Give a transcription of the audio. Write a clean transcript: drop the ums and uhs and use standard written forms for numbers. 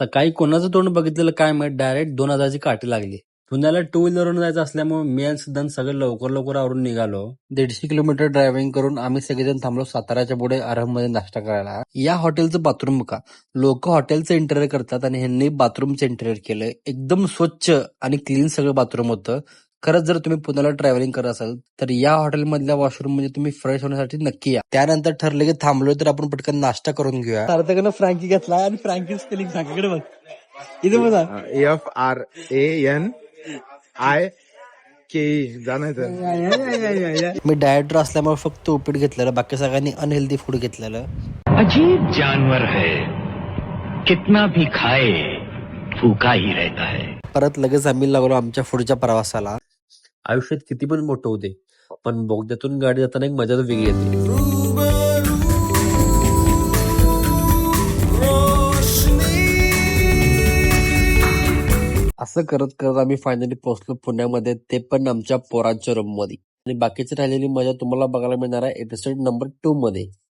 सकाळी कोणाचं तोंड बघितलेलं काय माहित, डायरेक्ट 2000ची काठी लागली. पुण्याला टू व्हीलरवरून जायचं असल्यामुळे मी आणि सिद्धांत सगळं लवकर लवकर आवरून निघालो. 150 किलोमीटर ड्रायव्हिंग करून आम्ही सगळेजण थांबलो साताऱ्याच्या पुढे आरंभमध्ये नाश्ता करायला. या हॉटेलचं बाथरूम बघा. लोक हॉटेलचं इंटेरियर करतात आणि ह्यांनी बाथरूमचं इंटेरियर केलंय. एकदम स्वच्छ आणि क्लीन सगळं बाथरूम होतं. खरंच जर तुम्ही पुण्याला ट्रॅव्हलिंग करत असाल तर या हॉटेलमधल्या वॉशरूम मध्ये तुम्ही फ्रेश होण्यासाठी नक्की या. त्यानंतर ठरलं की थांबलो तर आपण पटकन नाश्ता करून घेऊया. सार्थकनं फ्रँकी घेतला आणि फ्रँकी स्पेलिंग सांगितलं बघ. इथे बघा FRANKI जाणायचं. मी डायटर असल्यामुळे फक्त उपीट घेतलेलं, बाकी सगळ्यांनी अनहेल्दी फूड घेतलेलं. अजीब जानवर है, कितना भी खाए भूखा ही रहता है. परत लगेच आम्ही लागलो आमच्या पुढच्या प्रवासाला. आयुष्यात किती पण मोठं होते, पण बोगद्यातून गाडी जाताना एक मजाच वेगळी येते. असं करत करत आम्ही फायनली पोहोचलो पुण्यामध्ये, ते पण आमच्या पोरांच्या रूम मध्ये. आणि बाकीची राहिलेली मजा तुम्हाला बघायला मिळणार आहे एपिसोड नंबर 2 मध्ये.